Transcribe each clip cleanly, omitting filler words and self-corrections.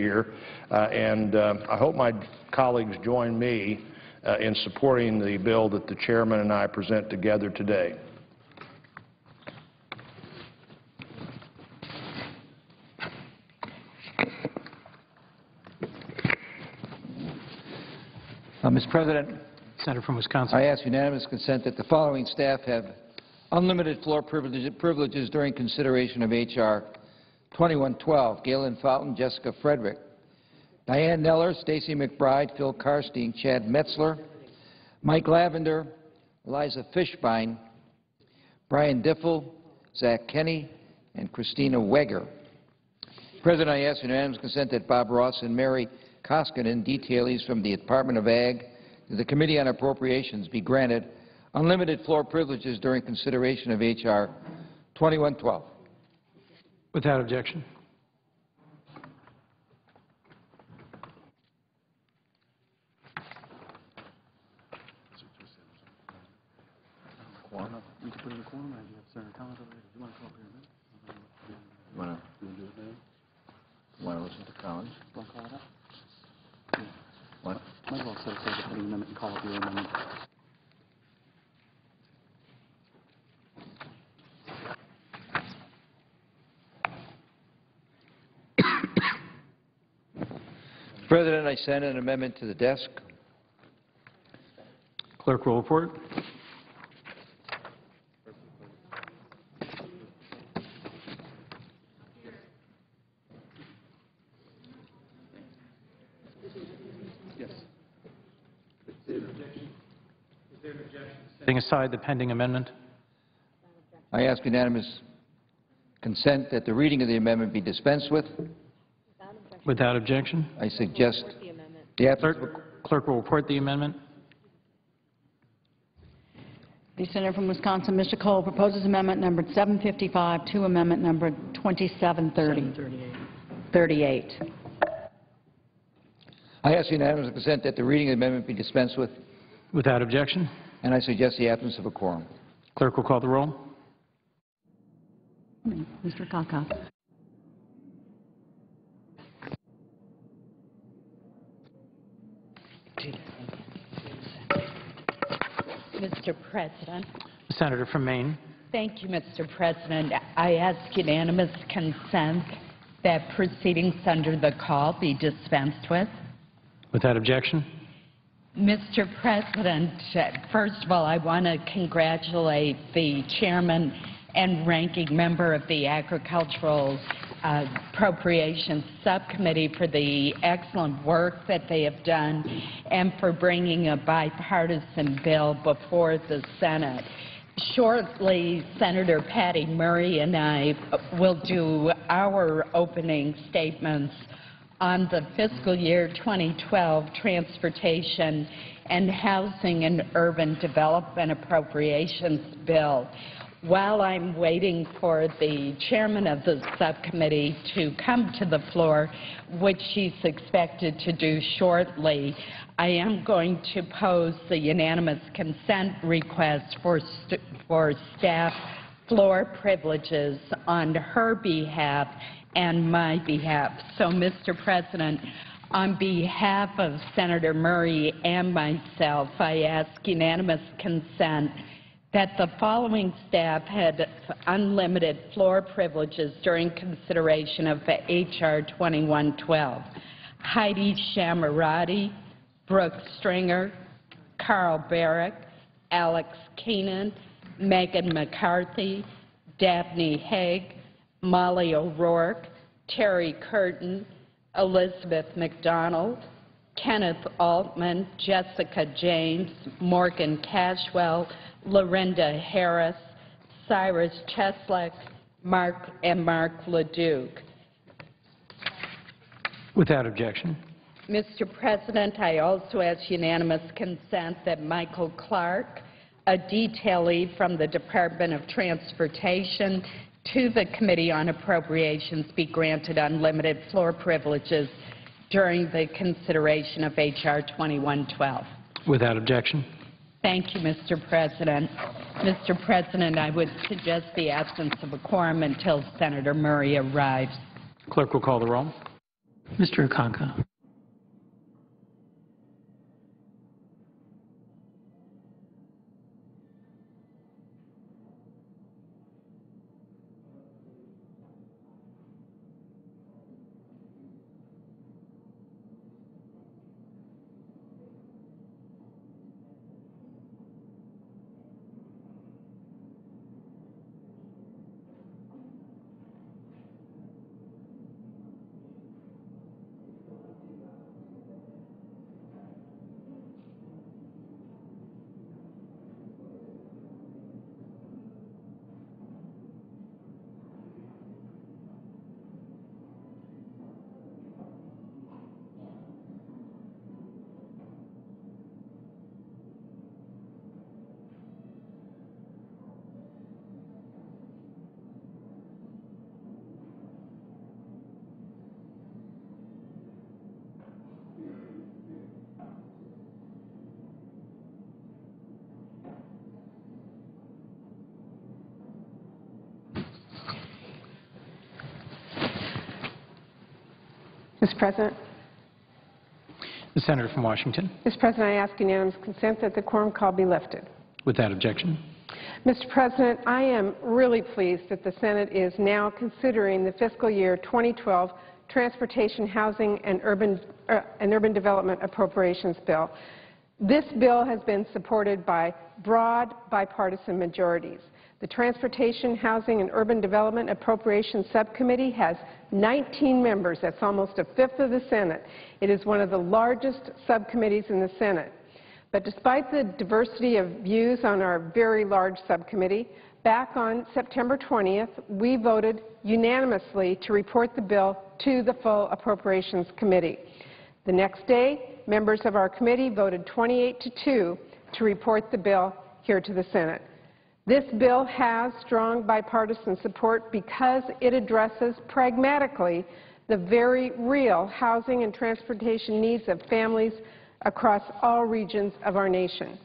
year, and I hope my colleagues join me in supporting the bill that the chairman and I present together today. Mr. President, Senator from Wisconsin. I ask unanimous consent that the following staff have unlimited floor privileges during consideration of H.R. 2112. Galen Fountain, Jessica Frederick, Diane Neller, Stacy McBride, Phil Karstein, Chad Metzler, Mike Lavender, Eliza Fishbein, Brian Diffel, Zach Kenny, and Christina Weger. President, I ask unanimous consent that Bob Ross and Mary Koskinen, detailees from the Department of Ag to the Committee on Appropriations, be granted unlimited floor privileges during consideration of H.R. 2112. Without objection. You can put in the corner, man. You have Senator Collins over there. You want to come up here a minute? You want to listen to Collins? Want to call it up? Yeah. What? Might as well set aside the putting amendment and call up your amendment. President, I send an amendment to the desk. Clerk will report. Yes. Setting aside the pending amendment. I ask unanimous consent that the reading of the amendment be dispensed with. Without objection. I suggest the absence of a Clerk will report the amendment. The Senator from Wisconsin, Mr. Cole, proposes amendment number 755 to amendment number 2738. I ask unanimous consent that the reading of the amendment be dispensed with, Without objection. and I suggest the absence of a quorum. Clerk will call the roll. Mr. Kaka. Mr. President. Senator from Maine. Thank you, Mr. President. I ask unanimous consent that proceedings under the call be dispensed with. Without objection. Mr. President, first of all, I want to congratulate the chairman and ranking member of the Agricultural Appropriations Subcommittee for the excellent work that they have done and for bringing a bipartisan bill before the Senate. Shortly, Senator Patty Murray and I will do our opening statements on the fiscal year 2012 Transportation and Housing and Urban Development Appropriations Bill. While I'm waiting for the chairman of the subcommittee to come to the floor, which she's expected to do shortly, I am going to pose the unanimous consent request for staff floor privileges on her behalf and my behalf. So, Mr. President, on behalf of Senator Murray and myself, I ask unanimous consent that the following staff had unlimited floor privileges during consideration of H.R. 2112. Heidi Shamarati, Brooke Stringer, Carl Barrick, Alex Keenan, Megan McCarthy, Dabney Haig, Molly O'Rourke, Terry Curtin, Elizabeth McDonald, Kenneth Altman, Jessica James, Morgan Cashwell, Lorinda Harris, Cyrus Cheslek, Mark LeDuc. Without objection. Mr. President, I also ask unanimous consent that Michael Clark, a detailee from the Department of Transportation to the Committee on Appropriations, be granted unlimited floor privileges during the consideration of H.R. 2112. Without objection. Thank you, Mr. President. Mr. President, I would suggest the absence of a quorum until Senator Murray arrives. Clerk will call the roll. Mr. Akaka. Mr. President. The Senator from Washington. Mr. President, I ask unanimous consent that the quorum call be lifted. Without objection. Mr. President, I am really pleased that the Senate is now considering the fiscal year 2012 Transportation, Housing, and Urban Development Appropriations Bill. This bill has been supported by broad bipartisan majorities. The Transportation, Housing, and Urban Development Appropriations Subcommittee has 19 members. That's almost a fifth of the Senate. It is one of the largest subcommittees in the Senate. But despite the diversity of views on our very large subcommittee, back on September 20th, we voted unanimously to report the bill to the full Appropriations Committee. The next day, members of our committee voted 28-2 to report the bill here to the Senate. This bill has strong bipartisan support because it addresses pragmatically the very real housing and transportation needs of families across all regions of our nation.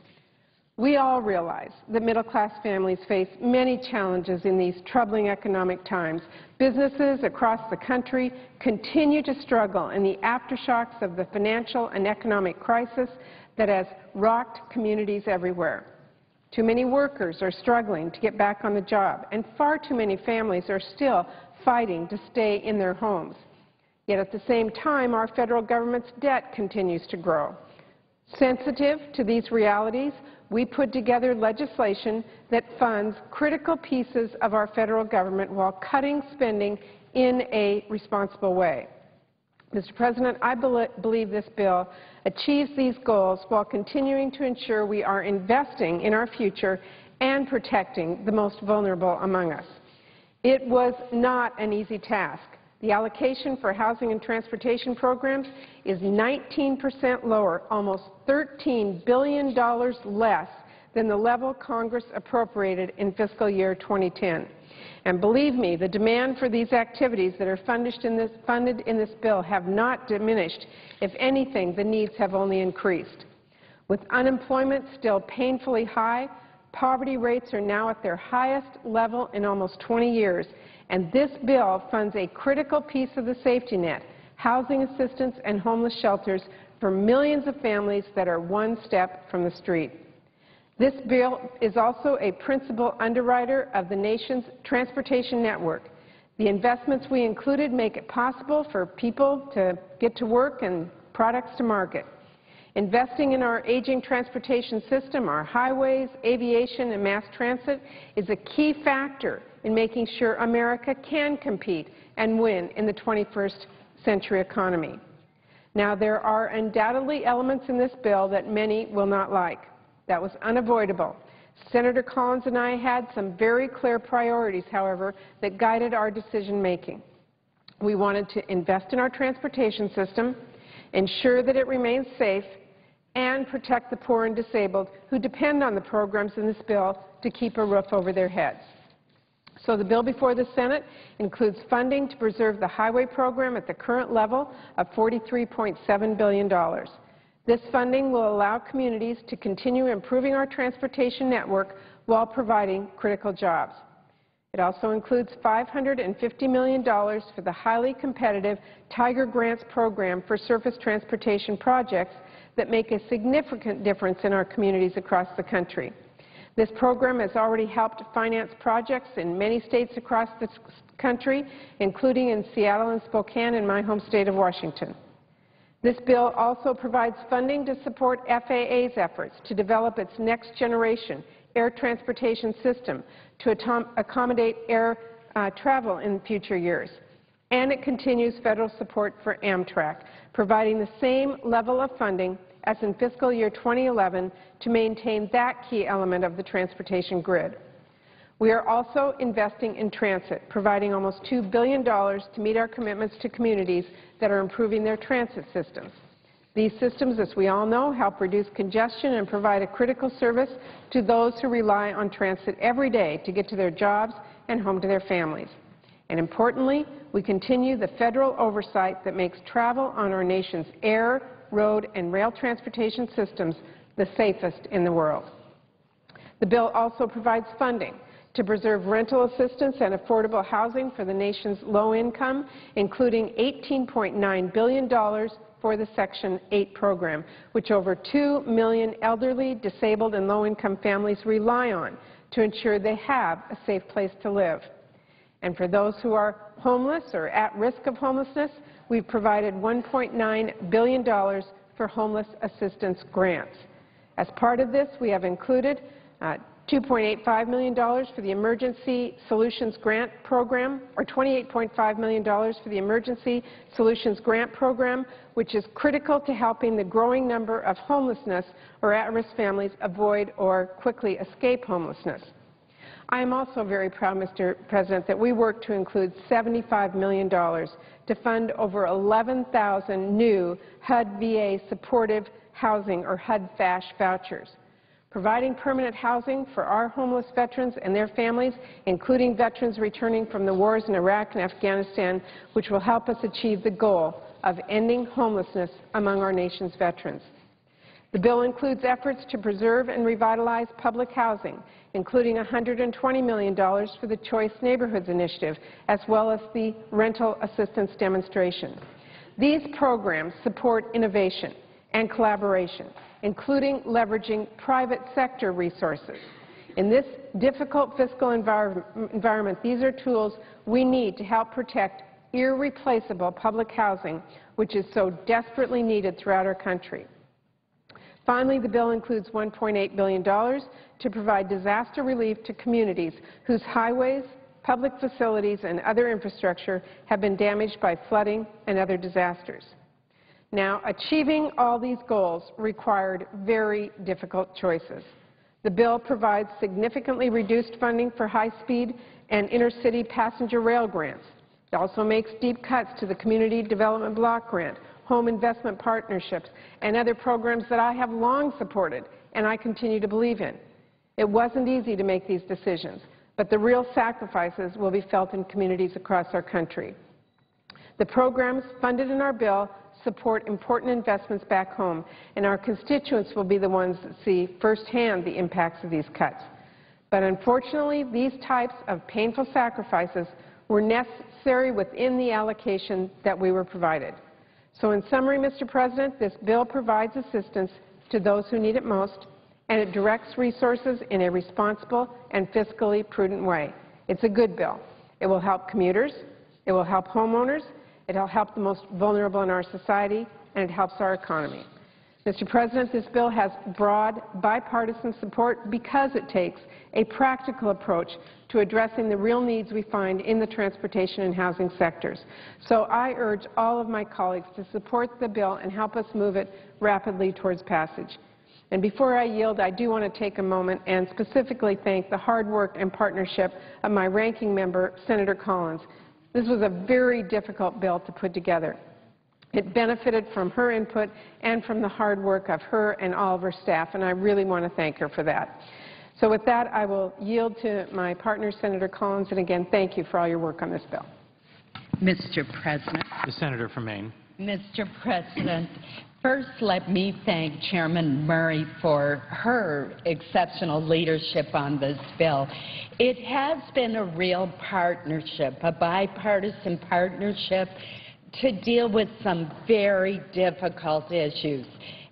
We all realize that middle-class families face many challenges in these troubling economic times. Businesses across the country continue to struggle in the aftershocks of the financial and economic crisis that has rocked communities everywhere. Too many workers are struggling to get back on the job, and far too many families are still fighting to stay in their homes. Yet at the same time, our federal government's debt continues to grow. Sensitive to these realities, we put together legislation that funds critical pieces of our federal government while cutting spending in a responsible way. Mr. President, I believe this bill achieves these goals while continuing to ensure we are investing in our future and protecting the most vulnerable among us. It was not an easy task. The allocation for housing and transportation programs is 19% lower, almost $13 billion less than the level Congress appropriated in fiscal year 2010. And believe me, the demand for these activities that are funded in this bill have not diminished. If anything, the needs have only increased. With unemployment still painfully high, poverty rates are now at their highest level in almost 20 years, and this bill funds a critical piece of the safety net, housing assistance and homeless shelters for millions of families that are one step from the street. This bill is also a principal underwriter of the nation's transportation network. The investments we included make it possible for people to get to work and products to market. Investing in our aging transportation system, our highways, aviation, and mass transit is a key factor in making sure America can compete and win in the 21st century economy. Now, there are undoubtedly elements in this bill that many will not like. That was unavoidable. Senator Collins and I had some very clear priorities, however, that guided our decision-making. We wanted to invest in our transportation system, ensure that it remains safe, and protect the poor and disabled who depend on the programs in this bill to keep a roof over their heads. So the bill before the Senate includes funding to preserve the highway program at the current level of $43.7 billion. This funding will allow communities to continue improving our transportation network while providing critical jobs. It also includes $550 million for the highly competitive Tiger Grants program for surface transportation projects that make a significant difference in our communities across the country. This program has already helped finance projects in many states across the country, including in Seattle and Spokane in my home state of Washington. This bill also provides funding to support FAA's efforts to develop its next generation air transportation system to accommodate air travel in future years. And it continues federal support for Amtrak, providing the same level of funding as in fiscal year 2011 to maintain that key element of the transportation grid. We are also investing in transit, providing almost $2 billion to meet our commitments to communities that are improving their transit systems. These systems, as we all know, help reduce congestion and provide a critical service to those who rely on transit every day to get to their jobs and home to their families. And importantly, we continue the federal oversight that makes travel on our nation's air, road, and rail transportation systems the safest in the world. The bill also provides funding to preserve rental assistance and affordable housing for the nation's low income, including $18.9 billion for the Section 8 program, which over 2 million elderly, disabled, and low-income families rely on to ensure they have a safe place to live. And for those who are homeless or at risk of homelessness, we've provided $1.9 billion for homeless assistance grants. As part of this, we have included $2.85 million for the Emergency Solutions Grant Program, or $28.5 million for the Emergency Solutions Grant Program, which is critical to helping the growing number of homelessness or at-risk families avoid or quickly escape homelessness. I am also very proud, Mr. President, that we worked to include $75 million to fund over 11,000 new HUD VA supportive housing, or HUD FASH vouchers. Providing permanent housing for our homeless veterans and their families, including veterans returning from the wars in Iraq and Afghanistan, which will help us achieve the goal of ending homelessness among our nation's veterans. The bill includes efforts to preserve and revitalize public housing, including $120 million for the Choice Neighborhoods Initiative, as well as the Rental Assistance Demonstration. These programs support innovation and collaboration, including leveraging private sector resources. In this difficult fiscal environment, these are tools we need to help protect irreplaceable public housing, which is so desperately needed throughout our country. Finally, the bill includes $1.8 billion to provide disaster relief to communities whose highways, public facilities, and other infrastructure have been damaged by flooding and other disasters. Now, achieving all these goals required very difficult choices. The bill provides significantly reduced funding for high-speed and inner-city passenger rail grants. It also makes deep cuts to the Community Development Block Grant, home investment partnerships, and other programs that I have long supported and I continue to believe in. It wasn't easy to make these decisions, but the real sacrifices will be felt in communities across our country. The programs funded in our bill support important investments back home, and our constituents will be the ones that see firsthand the impacts of these cuts. But unfortunately, these types of painful sacrifices were necessary within the allocation that we were provided. So in summary, Mr. President, this bill provides assistance to those who need it most, and it directs resources in a responsible and fiscally prudent way. It's a good bill. It will help commuters, it will help homeowners, it will help the most vulnerable in our society, and it helps our economy. Mr. President, this bill has broad bipartisan support because it takes a practical approach to addressing the real needs we find in the transportation and housing sectors. So I urge all of my colleagues to support the bill and help us move it rapidly towards passage. And before I yield, I do want to take a moment and specifically thank the hard work and partnership of my ranking member, Senator Collins. This was a very difficult bill to put together. It benefited from her input and from the hard work of her and all of her staff, and I really want to thank her for that. So with that, I will yield to my partner, Senator Collins, and again, thank you for all your work on this bill. Mr. President. The senator from Maine. Mr. President, First, let me thank Chairman Murray for her exceptional leadership on this bill. It has been a real partnership, a bipartisan partnership, to deal with some very difficult issues.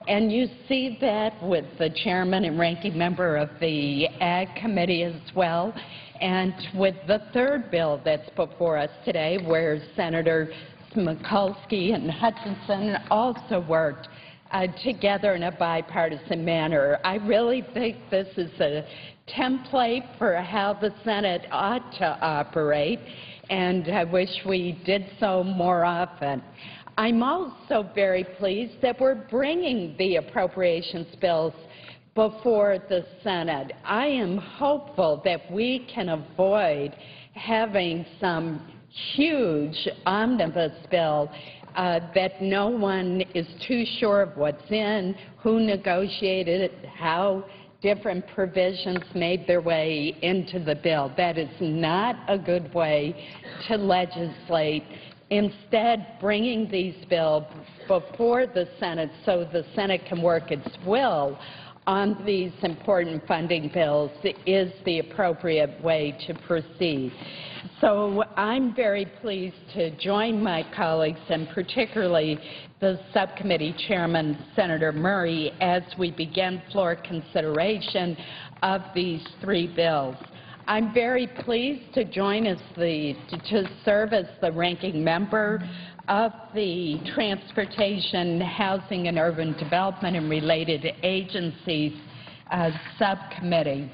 And you see that with the chairman and ranking member of the Ag Committee as well, and with the third bill that's before us today, where Senator Mikulski and Hutchinson also worked together in a bipartisan manner. I really think this is a template for how the Senate ought to operate, and I wish we did so more often. I'm also very pleased that we're bringing the appropriations bills before the Senate. I am hopeful that we can avoid having some huge omnibus bill that no one is too sure of what's in, who negotiated it, how different provisions made their way into the bill. That is not a good way to legislate. Instead, bringing these bills before the Senate so the Senate can work its will on these important funding bills is the appropriate way to proceed. So I'm very pleased to join my colleagues, and particularly the subcommittee chairman, Senator Murray, as we begin floor consideration of these three bills. I'm very pleased to serve as the ranking member of the Transportation, Housing and Urban Development and Related Agencies Subcommittee.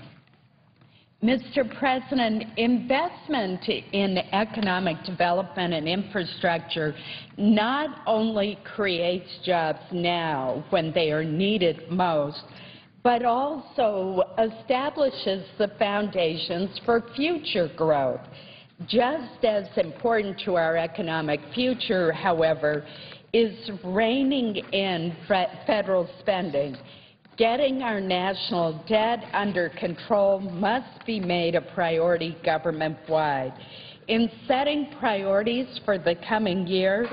Mr. President, investment in economic development and infrastructure not only creates jobs now when they are needed most, but also establishes the foundations for future growth. Just as important to our economic future, however, is reining in federal spending. Getting our national debt under control must be made a priority government-wide. In setting priorities for the coming year,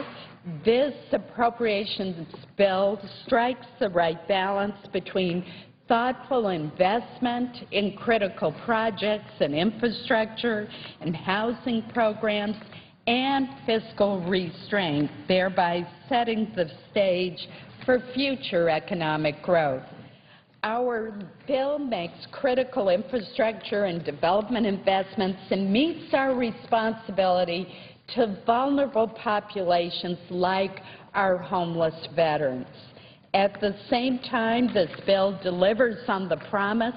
this appropriations bill strikes the right balance between thoughtful investment in critical projects and infrastructure and housing programs and fiscal restraint, thereby setting the stage for future economic growth. Our bill makes critical infrastructure and development investments and meets our responsibility to vulnerable populations like our homeless veterans. At the same time, this bill delivers on the promise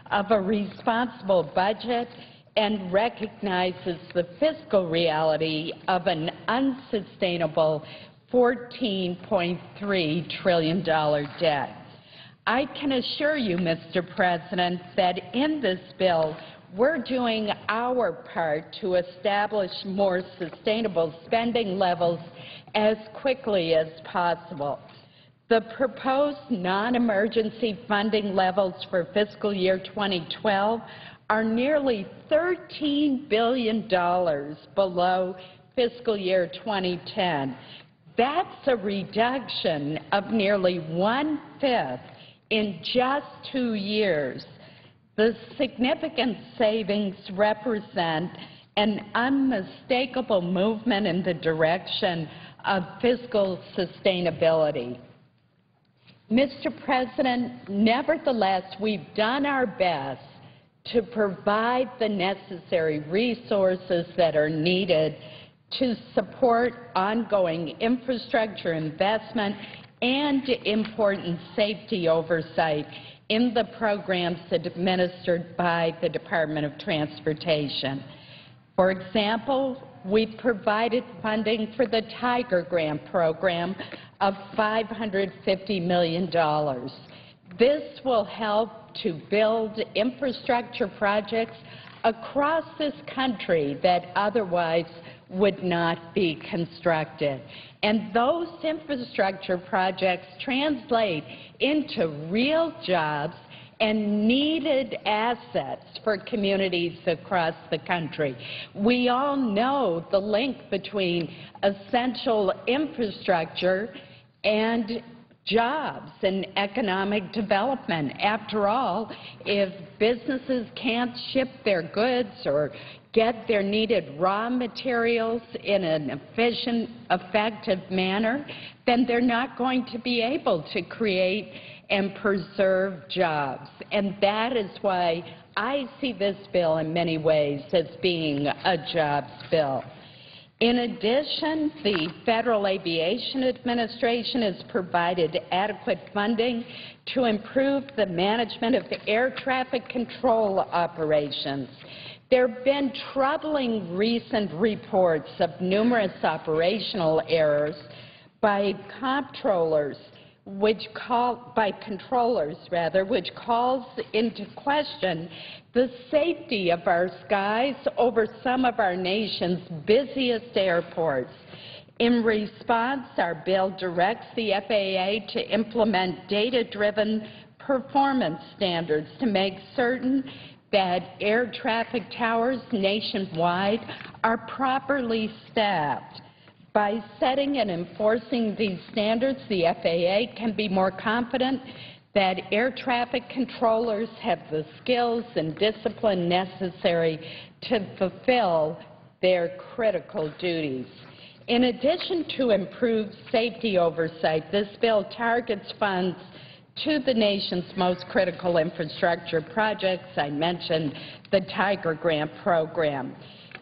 of a responsible budget and recognizes the fiscal reality of an unsustainable $14.3 trillion debt. I can assure you, Mr. President, that in this bill, we're doing our part to establish more sustainable spending levels as quickly as possible. The proposed non-emergency funding levels for fiscal year 2012 are nearly $13 billion below fiscal year 2010. That's a reduction of nearly one-fifth in just 2 years. The significant savings represent an unmistakable movement in the direction of fiscal sustainability. Mr. President, nevertheless, we've done our best to provide the necessary resources that are needed to support ongoing infrastructure investment and important safety oversight in the programs administered by the Department of Transportation. For example, we've provided funding for the Tiger Grant program of $550 million. This will help to build infrastructure projects across this country that otherwise would not be constructed. And those infrastructure projects translate into real jobs and needed assets for communities across the country. We all know the link between essential infrastructure and jobs and economic development. After all, if businesses can't ship their goods or get their needed raw materials in an efficient, effective manner, then they're not going to be able to create and preserve jobs. And that is why I see this bill in many ways as being a jobs bill. In addition, the Federal Aviation Administration has provided adequate funding to improve the management of the air traffic control operations. There have been troubling recent reports of numerous operational errors by controllers, which calls into question the safety of our skies over some of our nation's busiest airports. In response, our bill directs the FAA to implement data-driven performance standards to make certain that air traffic towers nationwide are properly staffed. By setting and enforcing these standards, the FAA can be more confident that air traffic controllers have the skills and discipline necessary to fulfill their critical duties. In addition to improved safety oversight, this bill targets funds to the nation's most critical infrastructure projects. I mentioned the Tiger Grant program.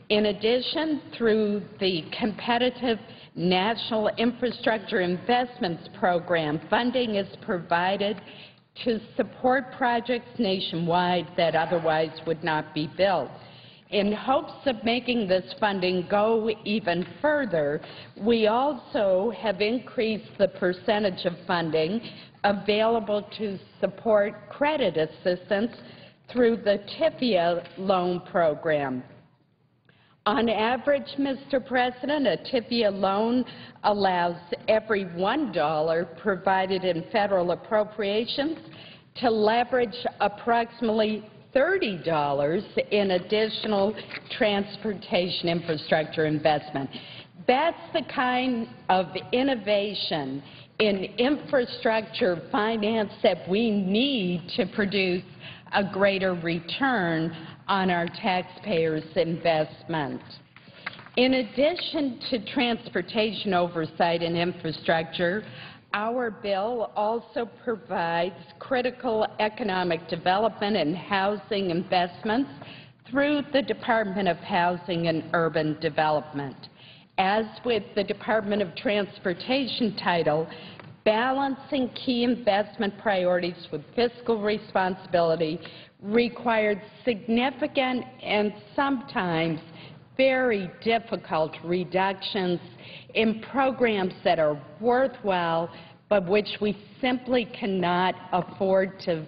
In addition, through the Competitive National Infrastructure Investments Program, funding is provided to support projects nationwide that otherwise would not be built. In hopes of making this funding go even further, we also have increased the percentage of funding available to support credit assistance through the TIFIA loan program. On average, Mr. President, a TIFIA loan allows every $1 provided in federal appropriations to leverage approximately $30 in additional transportation infrastructure investment. That's the kind of innovation in infrastructure finance that we need to produce a greater return on our taxpayers' investment. In addition to transportation oversight and infrastructure, our bill also provides critical economic development and housing investments through the Department of Housing and Urban Development. As with the Department of Transportation title, balancing key investment priorities with fiscal responsibility required significant and sometimes very difficult reductions in programs that are worthwhile but which we simply cannot afford to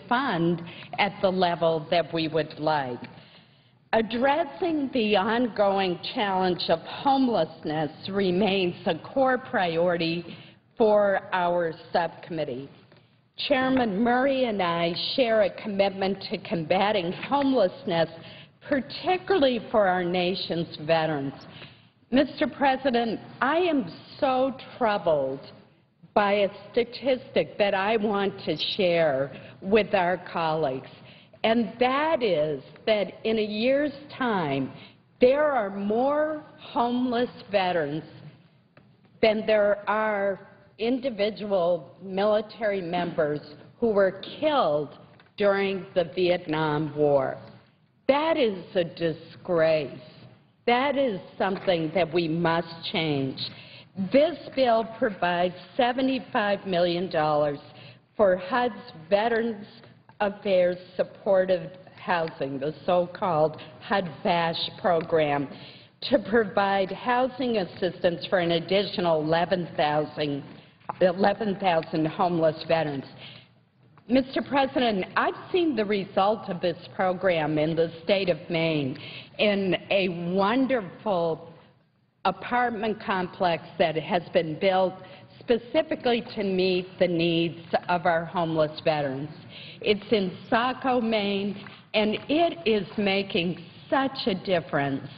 fund at the level that we would like. Addressing the ongoing challenge of homelessness remains a core priority for our subcommittee. Chairman Murray and I share a commitment to combating homelessness, particularly for our nation's veterans. Mr. President, I am so troubled by a statistic that I want to share with our colleagues, and that is that in a year's time, there are more homeless veterans than there are individual military members who were killed during the Vietnam War. That is a disgrace. That is something that we must change. This bill provides $75 million for HUD's Veterans Affairs Supportive Housing, the so-called HUD-VASH program, to provide housing assistance for an additional 11,000 homeless veterans. Mr. President, I've seen the result of this program in the state of Maine in a wonderful apartment complex that has been built specifically to meet the needs of our homeless veterans. It's in Saco, Maine, and it is making such a difference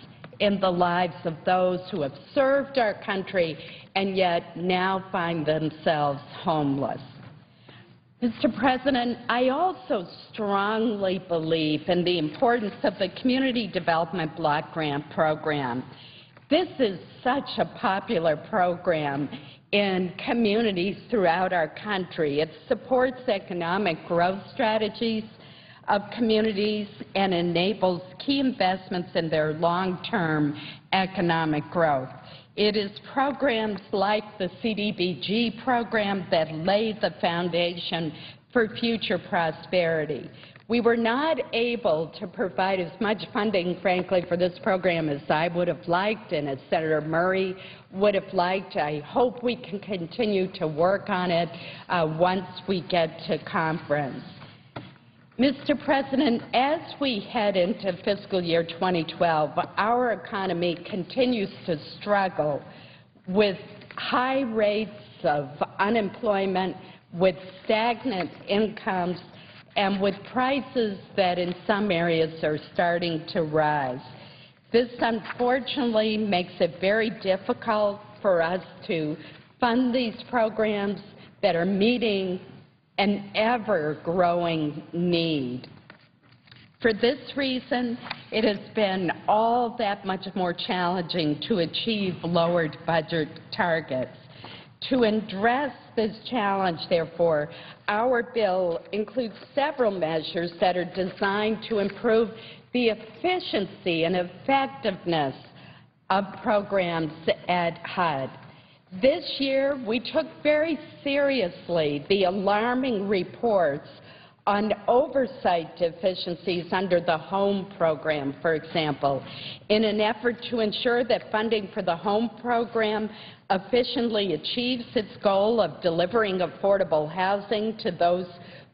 in the lives of those who have served our country and yet now find themselves homeless. Mr. President, I also strongly believe in the importance of the Community Development Block Grant Program. This is such a popular program in communities throughout our country. It supports economic growth strategies of communities and enables key investments in their long-term economic growth. It is programs like the CDBG program that lay the foundation for future prosperity. We were not able to provide as much funding, frankly, for this program as I would have liked and as Senator Murray would have liked. I hope we can continue to work on it once we get to conference. Mr. President, as we head into fiscal year 2012, our economy continues to struggle with high rates of unemployment, with stagnant incomes, and with prices that in some areas are starting to rise. This unfortunately makes it very difficult for us to fund these programs that are meeting an ever-growing need. For this reason, it has been all that much more challenging to achieve lowered budget targets. To address this challenge, therefore, our bill includes several measures that are designed to improve the efficiency and effectiveness of programs at HUD. This year, we took very seriously the alarming reports on oversight deficiencies under the HOME program, for example, in an effort to ensure that funding for the HOME program efficiently achieves its goal of delivering affordable housing to those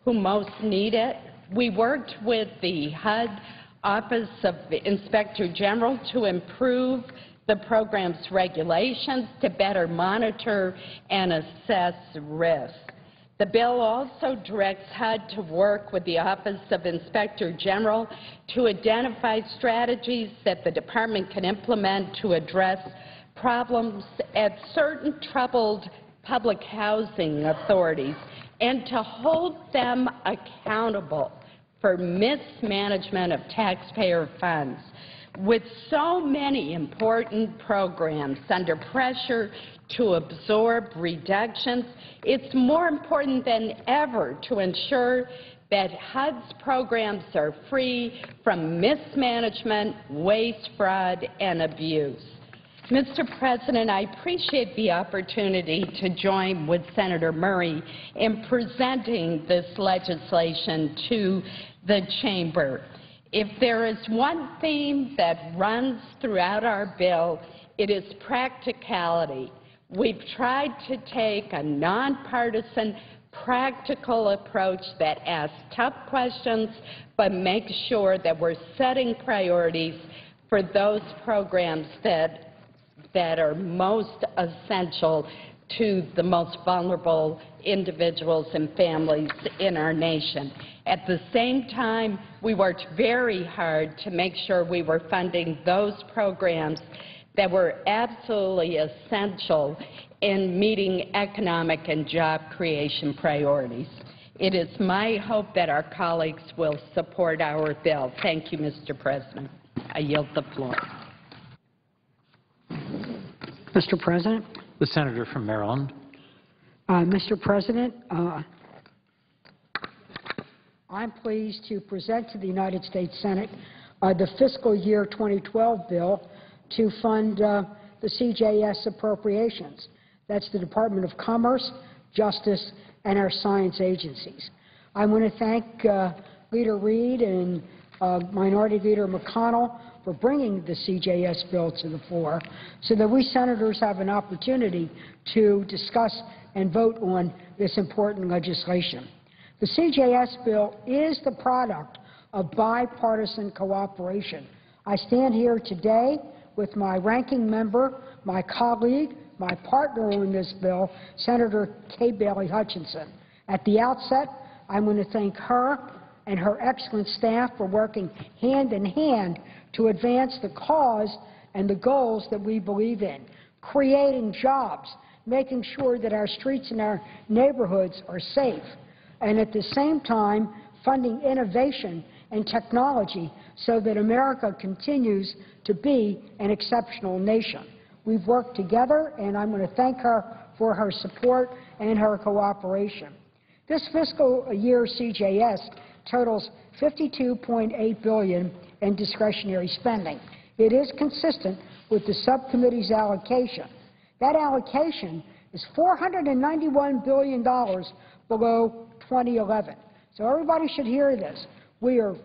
who most need it. We worked with the HUD Office of the Inspector General to improve the program's regulations to better monitor and assess risk. The bill also directs HUD to work with the Office of Inspector General to identify strategies that the department can implement to address problems at certain troubled public housing authorities and to hold them accountable for mismanagement of taxpayer funds. With so many important programs under pressure to absorb reductions, it's more important than ever to ensure that HUD's programs are free from mismanagement, waste, fraud, and abuse. Mr. President, I appreciate the opportunity to join with Senator Murray in presenting this legislation to the Chamber. If there is one theme that runs throughout our bill, it is practicality. We've tried to take a nonpartisan, practical approach that asks tough questions but makes sure that we're setting priorities for those programs that are most essential to the most vulnerable individuals and families in our nation. At the same time, we worked very hard to make sure we were funding those programs that were absolutely essential in meeting economic and job creation priorities. It is my hope that our colleagues will support our bill. Thank you, Mr. President. I yield the floor. Mr. President. The Senator from Maryland. Mr. President, I'm pleased to present to the United States Senate the fiscal year 2012 bill to fund the CJS appropriations. That's the Department of Commerce, Justice, and our science agencies. I want to thank Leader Reid and Minority Leader McConnell for bringing the CJS bill to the floor so that we senators have an opportunity to discuss and vote on this important legislation. The CJS bill is the product of bipartisan cooperation. I stand here today with my ranking member, my colleague, my partner on this bill, Senator Kay Bailey Hutchinson. At the outset, I want to thank her and her excellent staff for working hand in hand to advance the cause and the goals that we believe in, creating jobs, making sure that our streets and our neighborhoods are safe, and at the same time funding innovation and technology so that America continues to be an exceptional nation. We've worked together, and I'm going to thank her for her support and her cooperation. This fiscal year CJS totals $52.8 billion in discretionary spending. It is consistent with the subcommittee's allocation. That allocation is $491 billion below 2011. So everybody should hear this. We are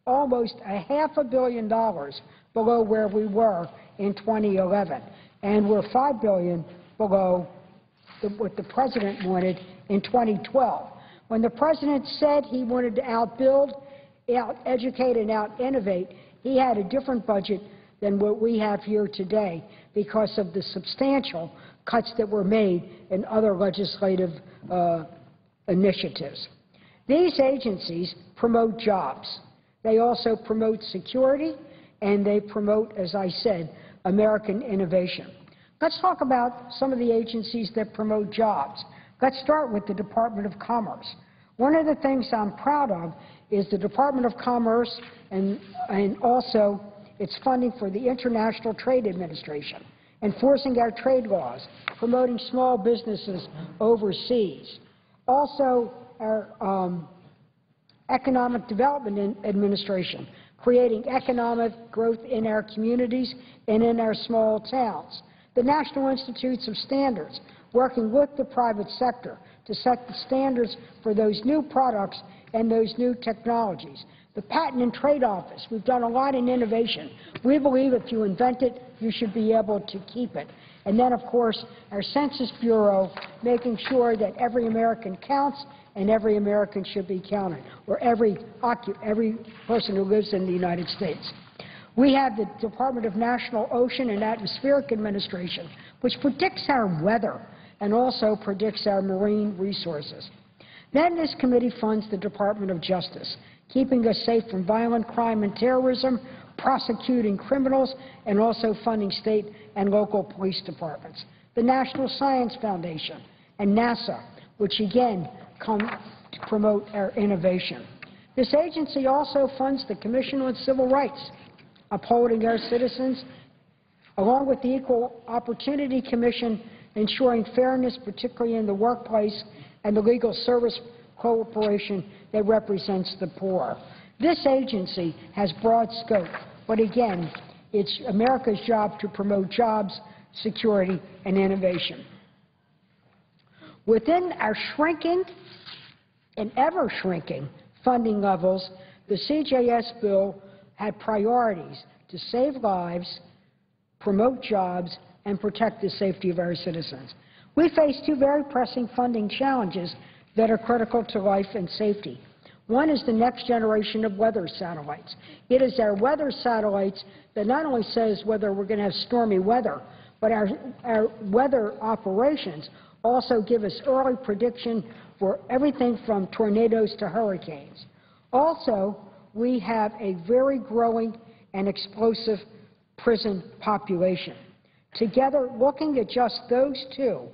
almost $500 million below where we were in 2011, and we're $5 billion below what the President wanted in 2012. When the President said he wanted to outbuild, out-educate, and out-innovate, he had a different budget than what we have here today because of the substantial cuts that were made in other legislative initiatives. These agencies promote jobs. They also promote security, and they promote, as I said, American innovation. Let's talk about some of the agencies that promote jobs. Let's start with the Department of Commerce. One of the things I'm proud of is the Department of Commerce and also its funding for the International Trade Administration, enforcing our trade laws, promoting small businesses overseas. Also, our Economic Development Administration, creating economic growth in our communities and in our small towns. The National Institutes of Standards, working with the private sector to set the standards for those new products and those new technologies. The Patent and Trade Office, we've done a lot in innovation. We believe if you invent it, you should be able to keep it. And then, of course, our Census Bureau, making sure that every American counts and every American should be counted, or every person who lives in the United States. We have the Department of National Ocean and Atmospheric Administration, which predicts our weather and also predicts our marine resources. Then this committee funds the Department of Justice, keeping us safe from violent crime and terrorism, prosecuting criminals, and also funding state and local police departments. The National Science Foundation and NASA, which again come to promote our innovation. This agency also funds the Commission on Civil Rights, upholding our citizens, along with the Equal Opportunity Commission, ensuring fairness, particularly in the workplace, and the Legal Service Corporation that represents the poor. This agency has broad scope, but again, it's America's job to promote jobs, security, and innovation. Within our shrinking and ever-shrinking funding levels, the CJS bill had priorities to save lives, promote jobs, and protect the safety of our citizens. We face two very pressing funding challenges that are critical to life and safety. One is the next generation of weather satellites. It is our weather satellites that not only says whether we're going to have stormy weather, but our weather operations also give us early prediction for everything from tornadoes to hurricanes. Also, we have a very growing and explosive prison population. Together, looking at just those two,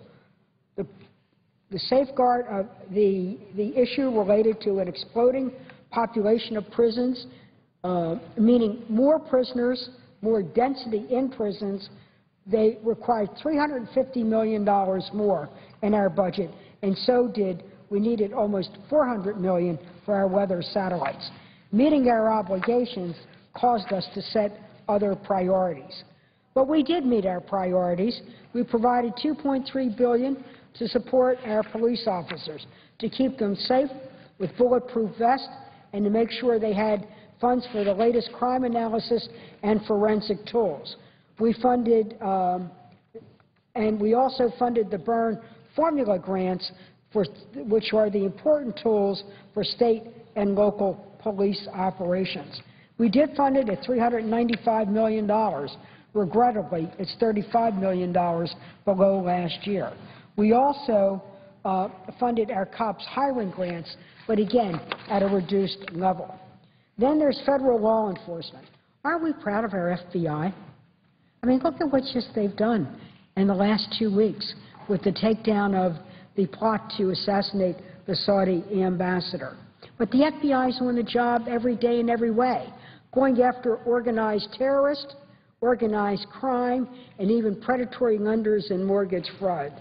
the safeguard of the issue related to an exploding population of prisons, meaning more prisoners, more density in prisons, they required $350 million more in our budget, and so we needed almost $400 million for our weather satellites. Meeting our obligations caused us to set other priorities. But we did meet our priorities. We provided $2.3 billion to support our police officers, to keep them safe with bulletproof vests, and to make sure they had funds for the latest crime analysis and forensic tools. We funded, and we also funded the Byrne formula grants, which are the important tools for state and local police operations. We did fund it at $395 million. Regrettably, it's $35 million below last year. We also funded our cops hiring grants, but again, at a reduced level. Then there's federal law enforcement. Aren't we proud of our FBI? I mean, look at what just they've done in the last 2 weeks with the takedown of the plot to assassinate the Saudi ambassador. But the FBI is on the job every day in every way, going after organized terrorists, organized crime, and even predatory lenders and mortgage fraud.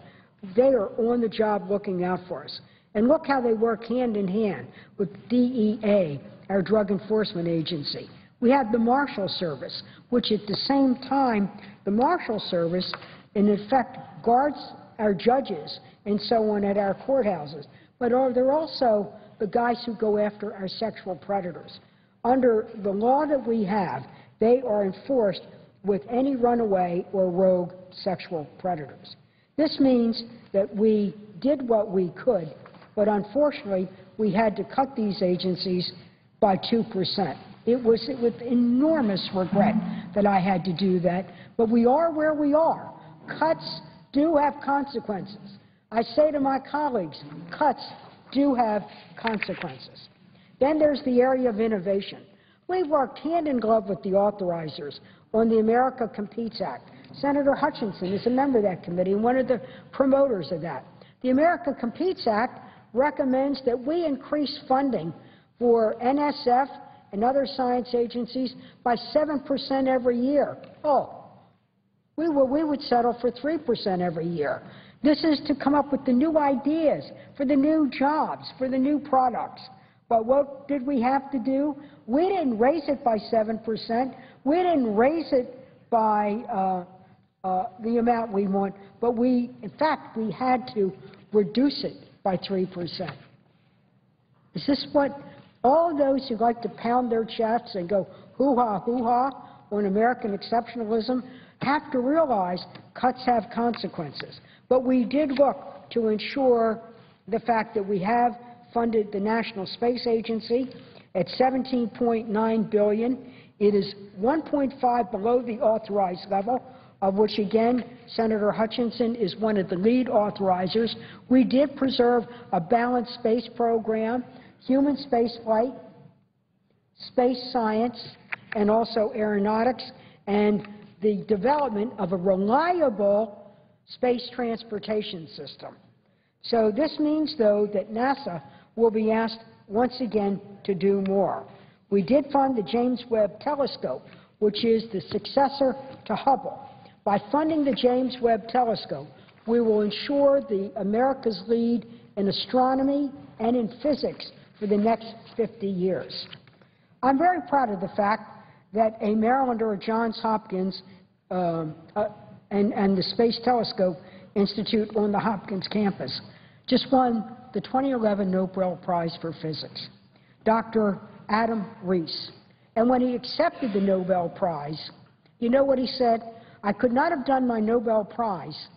They are on the job looking out for us. And look how they work hand in hand with DEA, our drug enforcement agency. We have the Marshal Service, which at the same time, the Marshal Service, in effect, guards our judges and so on at our courthouses. But they're also the guys who go after our sexual predators. Under the law that we have, they are enforced with any runaway or rogue sexual predators. This means that we did what we could, but unfortunately, we had to cut these agencies by 2%. It was with enormous regret that I had to do that, but we are where we are. Cuts do have consequences. I say to my colleagues, cuts do have consequences. Then there's the area of innovation. We've worked hand in glove with the authorizers on the America Competes Act. Senator Hutchinson is a member of that committee and one of the promoters of that. The America Competes Act recommends that we increase funding for NSF and other science agencies by 7% every year. Oh, we would settle for 3% every year. This is to come up with the new ideas, for the new jobs, for the new products. But what did we have to do? We didn't raise it by 7%. We didn't raise it by the amount we want, but in fact, we had to reduce it by 3%. Is this what all of those who like to pound their chests and go hoo-ha on American exceptionalism have to realize cuts have consequences. But we did look to ensure the fact that we have funded the National Space Agency at $17.9 billion. It is 1.5 below the authorized level, of which, again, Senator Hutchinson is one of the lead authorizers. We did preserve a balanced space program, human space flight, space science, and also aeronautics, and the development of a reliable space transportation system. So this means, though, that NASA will be asked once again to do more. We did fund the James Webb Telescope, which is the successor to Hubble. By funding the James Webb Telescope, we will ensure America's lead in astronomy and in physics for the next 50 years. I'm very proud of the fact that a Marylander at Johns Hopkins and the Space Telescope Institute on the Hopkins campus just won the 2011 Nobel Prize for Physics, Dr. Adam Rees. And when he accepted the Nobel Prize, you know what he said? I could not have done my Nobel Prize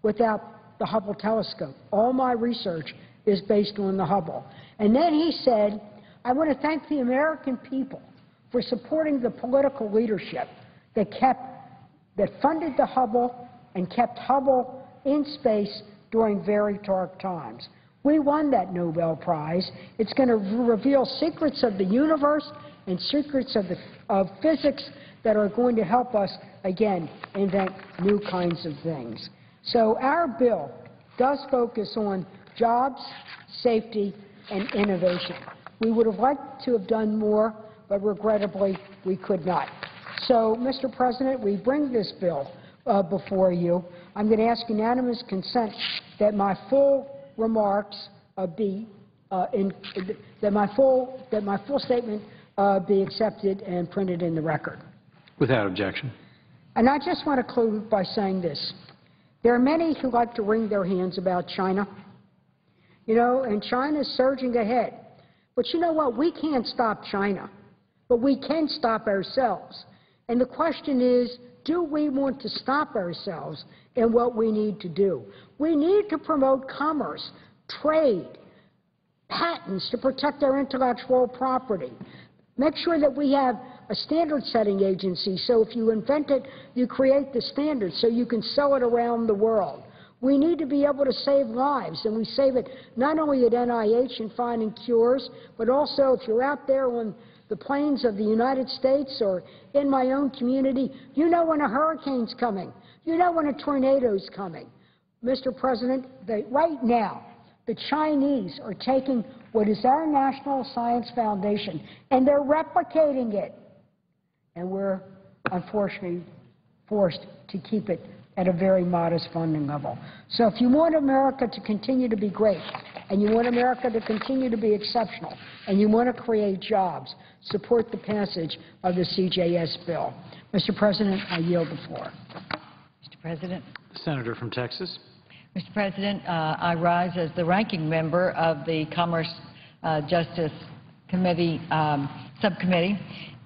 without the Hubble telescope. All my research is based on the Hubble. And then he said, I want to thank the American people for supporting the political leadership that funded the Hubble and kept Hubble in space during very dark times. We won that Nobel Prize. It's going to reveal secrets of the universe and secrets of physics that are going to help us, again, invent new kinds of things. So our bill does focus on jobs, safety, and innovation. We would have liked to have done more, but regrettably, we could not. So, Mr. President, we bring this bill before you. I'm going to ask unanimous consent that my full remarks that my full statement be accepted and printed in the record. Without objection. And I just want to conclude by saying this. There are many who like to wring their hands about China. You know, and China's surging ahead. But you know what? We can't stop China, but we can stop ourselves. And the question is, do we want to stop ourselves in what we need to do? We need to promote commerce, trade, patents to protect our intellectual property. Make sure that we have a standard-setting agency, so if you invent it, you create the standards so you can sell it around the world. We need to be able to save lives, and we save it not only at NIH in finding cures, but also if you're out there on the plains of the United States or in my own community, you know when a hurricane's coming. You know when a tornado's coming. Mr. President, right now, the Chinese are taking what is our National Science Foundation, and they're replicating it. And we're, unfortunately, forced to keep it at a very modest funding level. So if you want America to continue to be great, and you want America to continue to be exceptional, and you want to create jobs, support the passage of the CJS bill. Mr. President, I yield the floor. Mr. President. Senator from Texas. Mr. President, I rise as the ranking member of the Commerce Justice Committee subcommittee,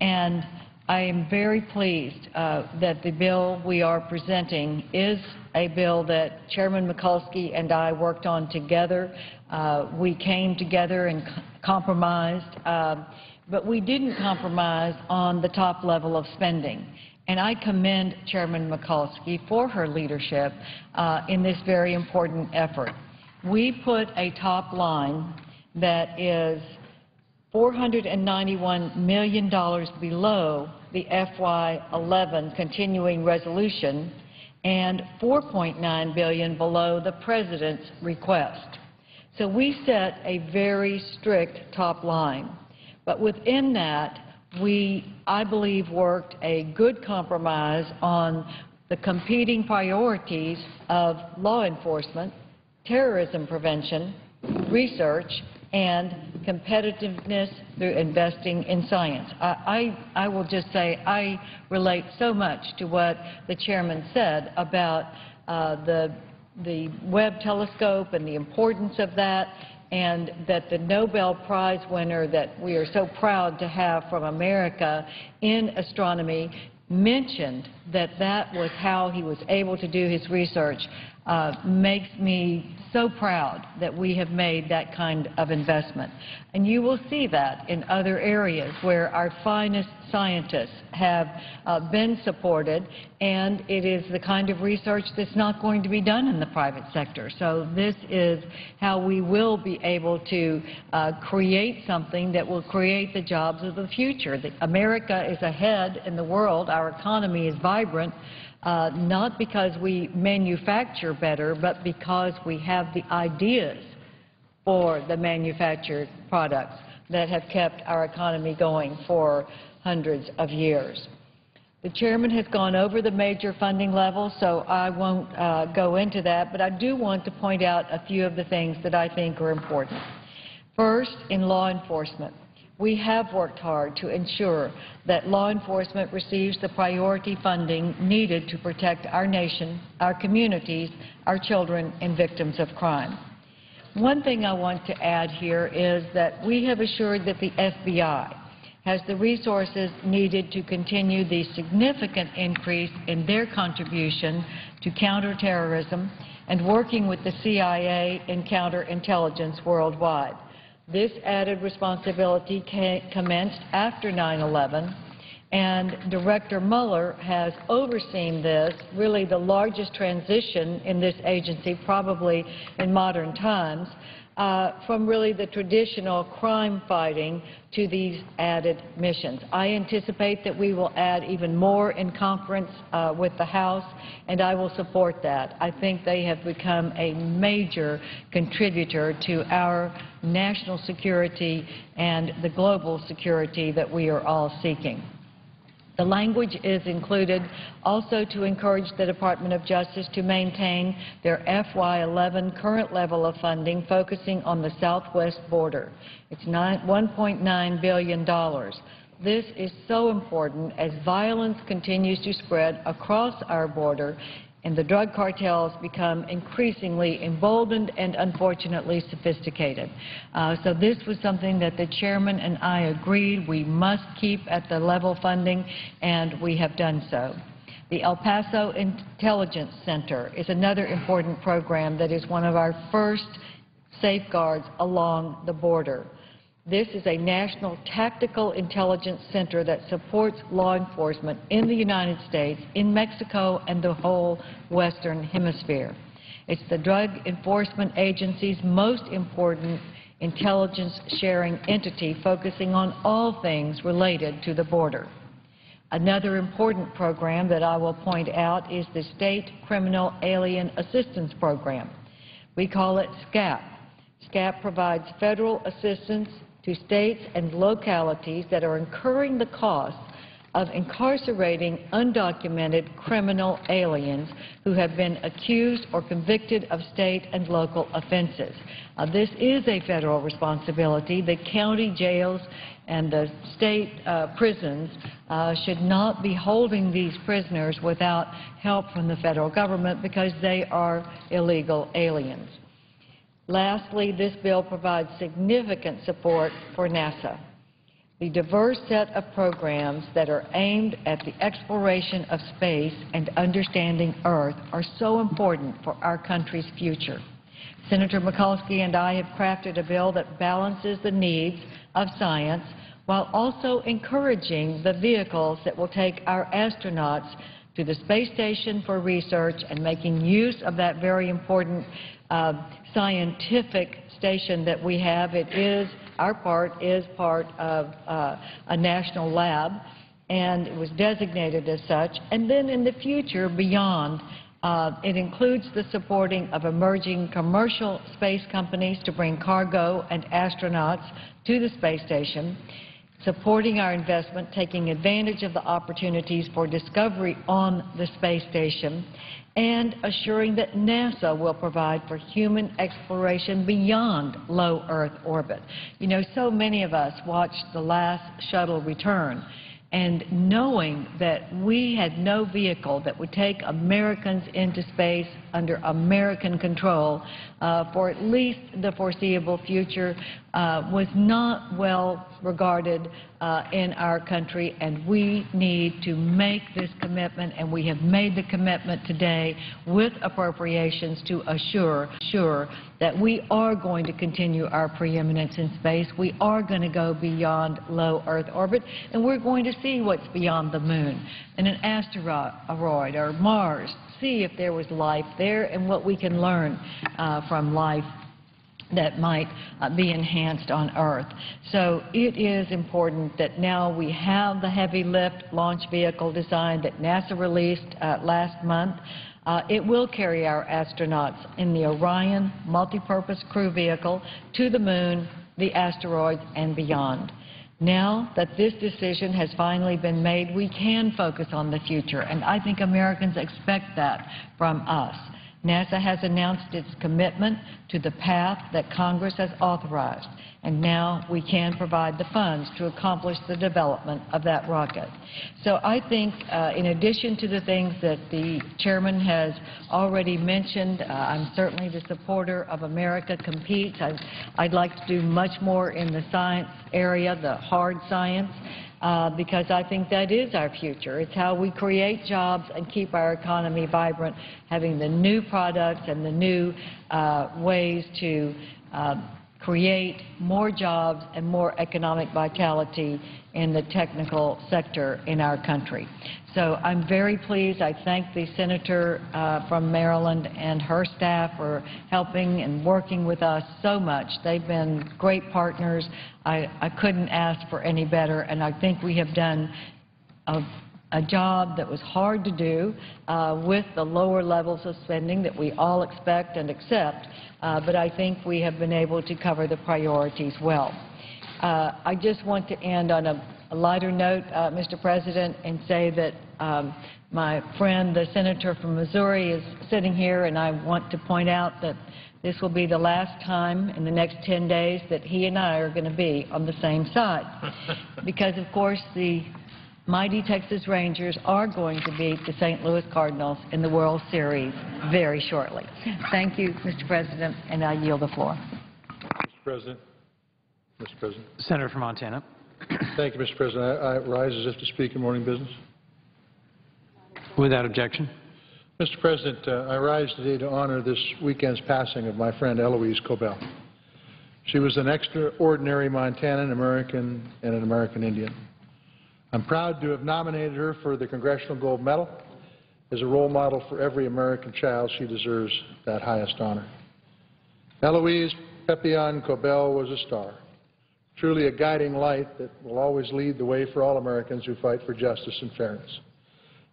and I am very pleased that the bill we are presenting is a bill that Chairman Mikulski and I worked on together. We came together and compromised, but we didn't compromise on the top level of spending. And I commend Chairman Mikulski for her leadership in this very important effort. We put a top line that is $491 million below the FY11 continuing resolution and $4.9 billion below the President's request. So we set a very strict top line. But within that, we, I believe, worked a good compromise on the competing priorities of law enforcement, terrorism prevention, research, and competitiveness through investing in science. I will just say I relate so much to what the chairman said about the Webb telescope and the importance of that, and that the Nobel Prize winner that we are so proud to have from America in astronomy mentioned that that was how he was able to do his research. Makes me so proud that we have made that kind of investment. And you will see that in other areas where our finest scientists have been supported, and it is the kind of research that's not going to be done in the private sector. So this is how we will be able to create something that will create the jobs of the future. America is ahead in the world. Our economy is vibrant. Not because we manufacture better, but because we have the ideas for the manufactured products that have kept our economy going for hundreds of years. The chairman has gone over the major funding levels, so I won't go into that, but I do want to point out a few of the things that I think are important. First, in law enforcement. We have worked hard to ensure that law enforcement receives the priority funding needed to protect our nation, our communities, our children, and victims of crime. One thing I want to add here is that we have assured that the FBI has the resources needed to continue the significant increase in their contribution to counterterrorism and working with the CIA and counterintelligence worldwide. This added responsibility commenced after 9/11, and Director Mueller has overseen this, really the largest transition in this agency probably in modern times, from really the traditional crime fighting to these added missions. I anticipate that we will add even more in conference with the House, and I will support that. I think they have become a major contributor to our national security and the global security that we are all seeking. The language is included also to encourage the Department of Justice to maintain their FY11 current level of funding, focusing on the southwest border. It's $1.9 billion. This is so important as violence continues to spread across our border and the drug cartels become increasingly emboldened and unfortunately sophisticated. So this was something that the chairman and I agreed we must keep at the level funding, and we have done so. The El Paso Intelligence Center is another important program that is one of our first safeguards along the border. This is a national tactical intelligence center that supports law enforcement in the United States, in Mexico, and the whole Western Hemisphere. It's the Drug Enforcement Agency's most important intelligence-sharing entity focusing on all things related to the border. Another important program that I will point out is the State Criminal Alien Assistance Program. We call it SCAP. SCAP provides federal assistance to states and localities that are incurring the cost of incarcerating undocumented criminal aliens who have been accused or convicted of state and local offenses. This is a federal responsibility. The county jails and the state prisons should not be holding these prisoners without help from the federal government because they are illegal aliens. Lastly, this bill provides significant support for NASA. The diverse set of programs that are aimed at the exploration of space and understanding Earth are so important for our country's future. Senator Mikulski and I have crafted a bill that balances the needs of science while also encouraging the vehicles that will take our astronauts to the space station for research and making use of that very important scientific station that we have. Our part is part of a national lab, and it was designated as such. And then in the future, beyond, it includes the supporting of emerging commercial space companies to bring cargo and astronauts to the space station, supporting our investment, taking advantage of the opportunities for discovery on the space station, and assuring that NASA will provide for human exploration beyond low Earth orbit. You know, so many of us watched the last shuttle return, and knowing that we had no vehicle that would take Americans into space under American control for at least the foreseeable future was not well regarded in our country, and we need to make this commitment, and we have made the commitment today with appropriations to assure that we are going to continue our preeminence in space. We are going to go beyond low Earth orbit, and we're going to see what's beyond the moon and an asteroid or Mars, see if there was life there and what we can learn from life that might be enhanced on Earth. So it is important that now we have the heavy lift launch vehicle design that NASA released last month. It will carry our astronauts in the Orion multipurpose crew vehicle to the moon, the asteroids, and beyond. Now that this decision has finally been made, we can focus on the future, and I think Americans expect that from us. NASA has announced its commitment to the path that Congress has authorized, and now we can provide the funds to accomplish the development of that rocket. So I think in addition to the things that the chairman has already mentioned, I'm certainly the supporter of America Competes. I'd like to do much more in the science area, the hard science, because I think that is our future. It's how we create jobs and keep our economy vibrant, having the new products and the new ways to create more jobs and more economic vitality in the technical sector in our country. So I'm very pleased. I thank the senator from Maryland and her staff for helping and working with us so much. They've been great partners. I couldn't ask for any better, and I think we have done a job that was hard to do with the lower levels of spending that we all expect and accept, but I think we have been able to cover the priorities well. I just want to end on a lighter note, Mr. President, and say that my friend, the senator from Missouri, is sitting here, and I want to point out that this will be the last time in the next 10 days that he and I are going to be on the same side. Because, of course, the mighty Texas Rangers are going to beat the St. Louis Cardinals in the World Series very shortly. Thank you, Mr. President, and I yield the floor. Mr. President. Mr. President. Senator from Montana. Thank you, Mr. President. I rise as if to speak in morning business. Without objection. Mr. President, I rise today to honor this weekend's passing of my friend Eloise Cobell. She was an extraordinary Montanan American and an American Indian. I'm proud to have nominated her for the Congressional Gold Medal. As a role model for every American child, she deserves that highest honor. Eloise Pepion Cobell was a star, truly a guiding light that will always lead the way for all Americans who fight for justice and fairness.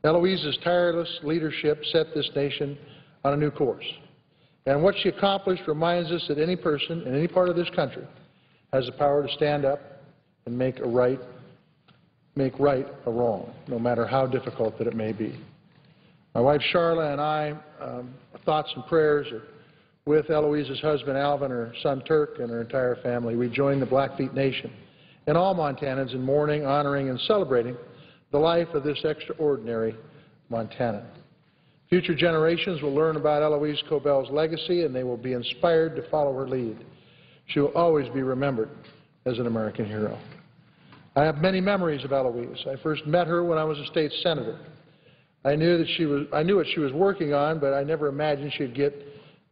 Eloise's tireless leadership set this nation on a new course. And what she accomplished reminds us that any person in any part of this country has the power to stand up and make right a wrong, no matter how difficult that it may be. My wife Charla and I, thoughts and prayers are with Eloise's husband Alvin, her son Turk, and her entire family. We join the Blackfeet Nation and all Montanans in mourning, honoring, and celebrating the life of this extraordinary Montanan. Future generations will learn about Eloise Cobell's legacy, and they will be inspired to follow her lead. She will always be remembered as an American hero. I have many memories of Eloise. I first met her when I was a state senator. I knew what she was working on, but I never imagined she'd get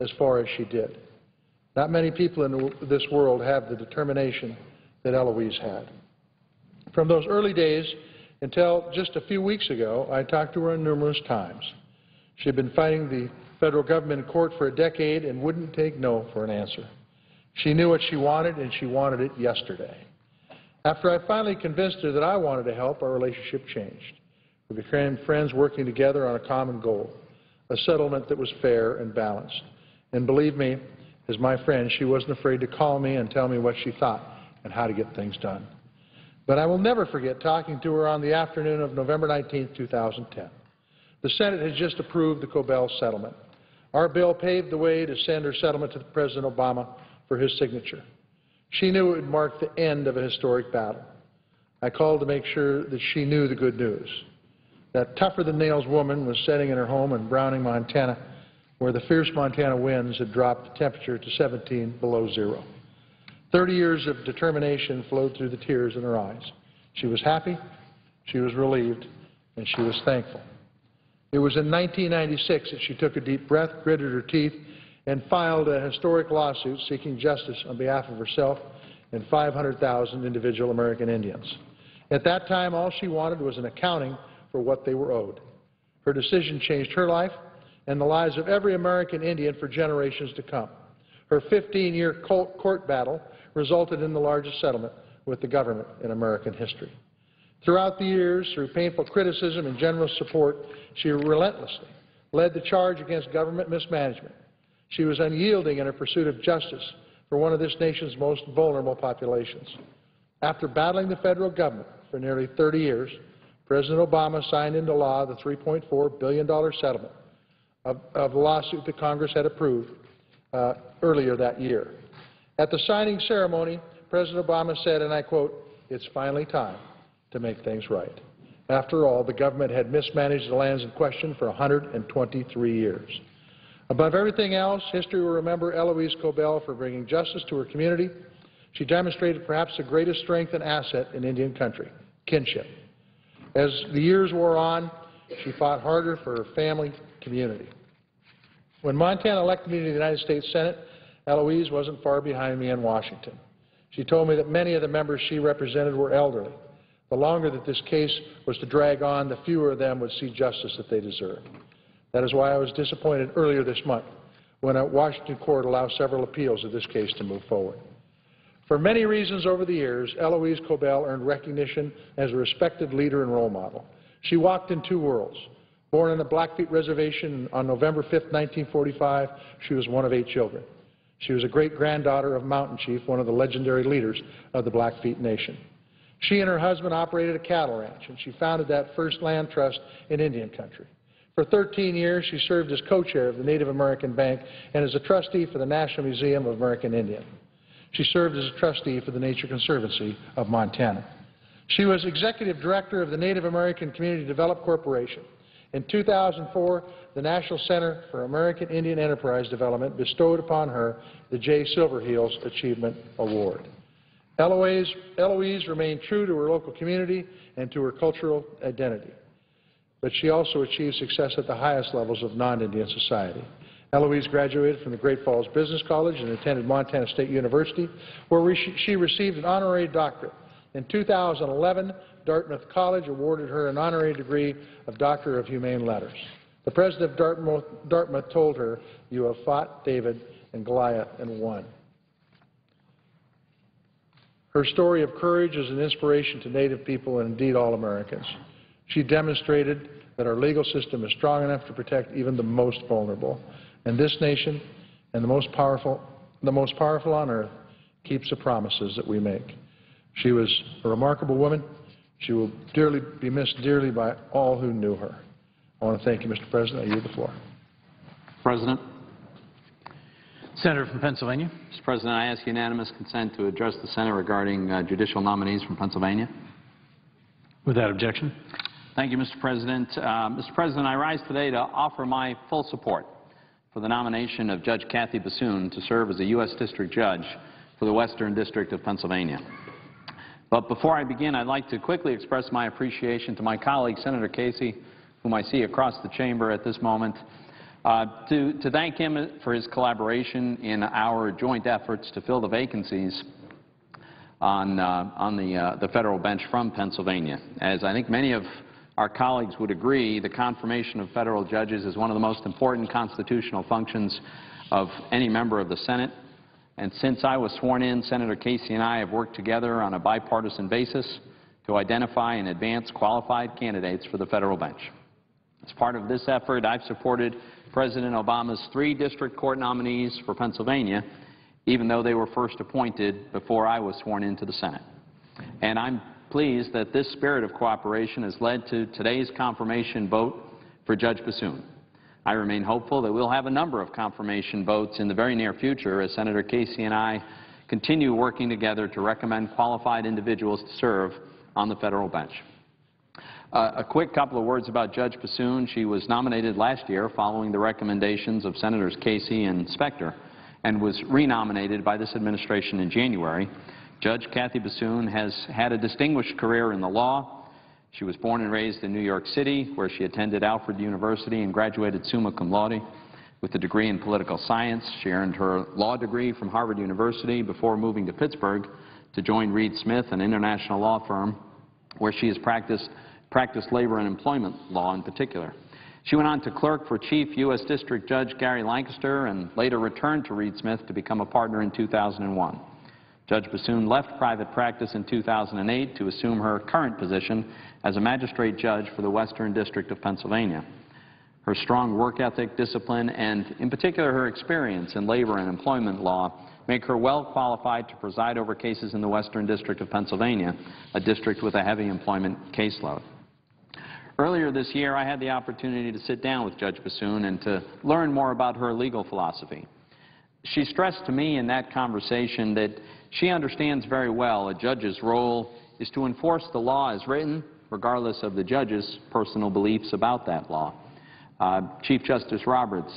as far as she did. Not many people in this world have the determination that Eloise had. From those early days until just a few weeks ago, I talked to her numerous times. She had been fighting the federal government in court for a decade and wouldn't take no for an answer. She knew what she wanted, and she wanted it yesterday. After I finally convinced her that I wanted to help, our relationship changed. We became friends working together on a common goal, a settlement that was fair and balanced. And believe me, as my friend, she wasn't afraid to call me and tell me what she thought and how to get things done. But I will never forget talking to her on the afternoon of November 19, 2010. The Senate has just approved the Cobell settlement. Our bill paved the way to send her settlement to President Obama for his signature. She knew it would mark the end of a historic battle. I called to make sure that she knew the good news. That tougher-than-nails woman was sitting in her home in Browning, Montana, where the fierce Montana winds had dropped the temperature to 17 below zero. 30 years of determination flowed through the tears in her eyes. She was happy, she was relieved, and she was thankful. It was in 1996 that she took a deep breath, gritted her teeth, and filed a historic lawsuit seeking justice on behalf of herself and 500,000 individual American Indians. At that time, all she wanted was an accounting for what they were owed. Her decision changed her life and the lives of every American Indian for generations to come. Her 15-year court battle resulted in the largest settlement with the government in American history. Throughout the years, through painful criticism and generous support, she relentlessly led the charge against government mismanagement. She was unyielding in her pursuit of justice for one of this nation's most vulnerable populations. After battling the federal government for nearly 30 years, President Obama signed into law the $3.4 billion settlement of the lawsuit that Congress had approved earlier that year. At the signing ceremony, President Obama said, and I quote, "It's finally time to make things right." After all, the government had mismanaged the lands in question for 123 years. Above everything else, history will remember Eloise Cobell for bringing justice to her community. She demonstrated perhaps the greatest strength and asset in Indian country, kinship. As the years wore on, she fought harder for her family, community. When Montana elected me to the United States Senate, Eloise wasn't far behind me in Washington. She told me that many of the members she represented were elderly. The longer that this case was to drag on, the fewer of them would see justice that they deserved. That is why I was disappointed earlier this month when a Washington court allowed several appeals of this case to move forward. For many reasons over the years, Eloise Cobell earned recognition as a respected leader and role model. She walked in two worlds. Born on the Blackfeet Reservation on November 5, 1945, she was one of 8 children. She was a great-granddaughter of Mountain Chief, one of the legendary leaders of the Blackfeet Nation. She and her husband operated a cattle ranch, and she founded that first land trust in Indian country. For 13 years, she served as co-chair of the Native American Bank and as a trustee for the National Museum of American Indian. She served as a trustee for the Nature Conservancy of Montana. She was executive director of the Native American Community Development Corporation. In 2004, the National Center for American Indian Enterprise Development bestowed upon her the J. Silverheels Achievement Award. Eloise remained true to her local community and to her cultural identity, but she also achieved success at the highest levels of non-Indian society. Eloise graduated from the Great Falls Business College and attended Montana State University, where she received an honorary doctorate. In 2011, Dartmouth College awarded her an honorary degree of Doctor of Humane Letters. The president of Dartmouth told her, "You have fought David and Goliath and won." Her story of courage is an inspiration to Native people and indeed all Americans. She demonstrated that our legal system is strong enough to protect even the most vulnerable. And this nation and the most powerful on earth keeps the promises that we make. She was a remarkable woman. She will be missed dearly by all who knew her. I want to thank you, Mr. President. I yield the floor. President. Senator from Pennsylvania. Mr. President, I ask unanimous consent to address the Senate regarding judicial nominees from Pennsylvania. Without objection. Thank you, Mr. President. Mr. President, I rise today to offer my full support for the nomination of Judge Kathy Bassoon to serve as a U.S. District Judge for the Western District of Pennsylvania. But before I begin, I'd like to quickly express my appreciation to my colleague, Senator Casey, whom I see across the chamber at this moment, to thank him for his collaboration in our joint efforts to fill the vacancies on the federal bench from Pennsylvania. As I think many of our colleagues would agree, the confirmation of federal judges is one of the most important constitutional functions of any member of the Senate. And since I was sworn in, Senator Casey and I have worked together on a bipartisan basis to identify and advance qualified candidates for the federal bench. As part of this effort, I've supported President Obama's 3 district court nominees for Pennsylvania, even though they were first appointed before I was sworn into the Senate. And I'm pleased that this spirit of cooperation has led to today's confirmation vote for Judge Bassoon. I remain hopeful that we'll have a number of confirmation votes in the very near future as Senator Casey and I continue working together to recommend qualified individuals to serve on the federal bench. A quick couple of words about Judge Bassoon. She was nominated last year following the recommendations of Senators Casey and Specter and was renominated by this administration in January. Judge Kathy Bassoon has had a distinguished career in the law. She was born and raised in New York City, where she attended Alfred University and graduated summa cum laude with a degree in political science. She earned her law degree from Harvard University before moving to Pittsburgh to join Reed Smith, an international law firm, where she has practiced labor and employment law in particular. She went on to clerk for Chief U.S. District Judge Gary Lancaster and later returned to Reed Smith to become a partner in 2001. Judge Bassoon left private practice in 2008 to assume her current position as a magistrate judge for the Western District of Pennsylvania. Her strong work ethic, discipline, and in particular her experience in labor and employment law make her well qualified to preside over cases in the Western District of Pennsylvania, a district with a heavy employment caseload. Earlier this year, I had the opportunity to sit down with Judge Bassoon and to learn more about her legal philosophy. She stressed to me in that conversation that she understands very well a judge's role is to enforce the law as written, regardless of the judge's personal beliefs about that law. Chief Justice Roberts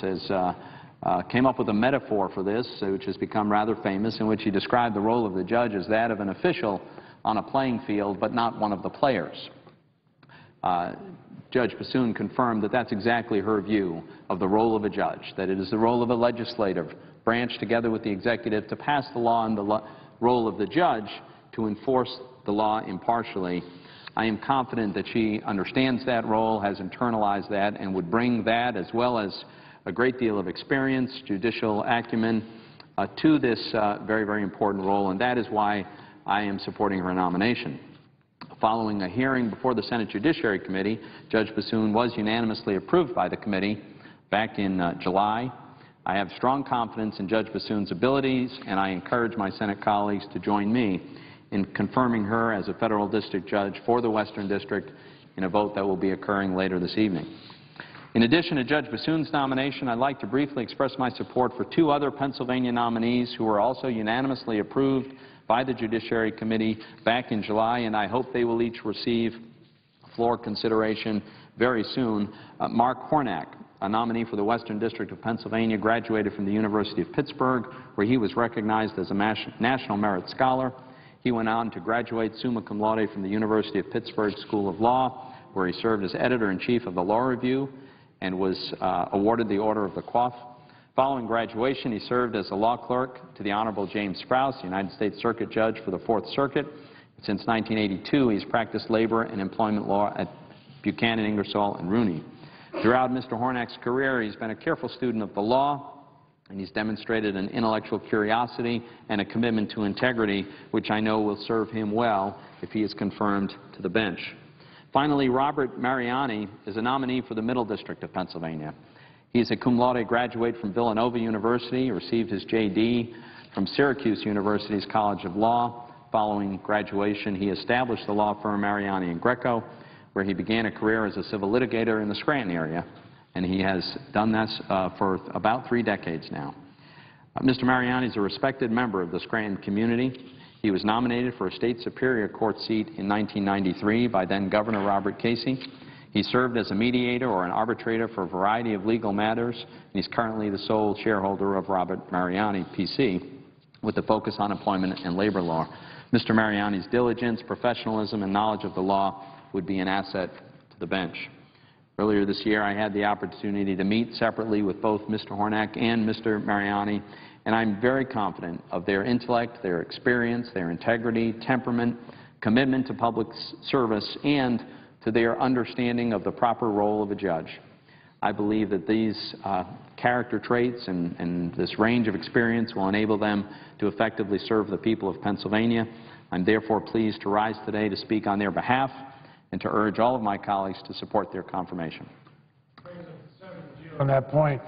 came up with a metaphor for this, which has become rather famous, in which he described the role of the judge as that of an official on a playing field, but not one of the players. Judge Bassoon confirmed that that's exactly her view of the role of a judge, that it is the role of a legislative branch together with the executive to pass the law and the role of the judge to enforce the law impartially. I am confident that she understands that role, has internalized that, and would bring that as well as a great deal of experience, judicial acumen to this very, very important role, and that is why I am supporting her nomination. Following a hearing before the Senate Judiciary Committee, Judge Bassoon was unanimously approved by the committee back in July. I have strong confidence in Judge Bassoon's abilities, and I encourage my Senate colleagues to join me in confirming her as a federal district judge for the Western District in a vote that will be occurring later this evening. In addition to Judge Bassoon's nomination, I'd like to briefly express my support for 2 other Pennsylvania nominees who were also unanimously approved by the Judiciary Committee back in July, and I hope they will each receive floor consideration very soon. Mark Hornak, a nominee for the Western District of Pennsylvania, graduated from the University of Pittsburgh, where he was recognized as a National Merit Scholar. He went on to graduate summa cum laude from the University of Pittsburgh School of Law, where he served as editor-in-chief of the Law Review and was awarded the Order of the Coif. Following graduation, he served as a law clerk to the Honorable James Sprouse, United States Circuit Judge for the Fourth Circuit. Since 1982, he's practiced labor and employment law at Buchanan, Ingersoll, and Rooney. Throughout Mr. Hornak's career, he's been a careful student of the law and he's demonstrated an intellectual curiosity and a commitment to integrity, which I know will serve him well if he is confirmed to the bench. Finally, Robert Mariani is a nominee for the Middle District of Pennsylvania. He is a cum laude graduate from Villanova University, received his J.D. from Syracuse University's College of Law. Following graduation, he established the law firm Mariani & Greco, where he began a career as a civil litigator in the Scranton area, and he has done this for about 3 decades now. Mr. Mariani is a respected member of the Scranton community. He was nominated for a state superior court seat in 1993 by then-Governor Robert Casey. He served as a mediator or an arbitrator for a variety of legal matters, and he's currently the sole shareholder of Robert Mariani, P.C., with a focus on employment and labor law. Mr. Mariani's diligence, professionalism, and knowledge of the law would be an asset to the bench. Earlier this year, I had the opportunity to meet separately with both Mr. Hornak and Mr. Mariani, and I'm very confident of their intellect, their experience, their integrity, temperament, commitment to public service, and to their understanding of the proper role of a judge. I believe that these character traits and this range of experience will enable them to effectively serve the people of Pennsylvania. I'm therefore pleased to rise today to speak on their behalf and to urge all of my colleagues to support their confirmation. On that point,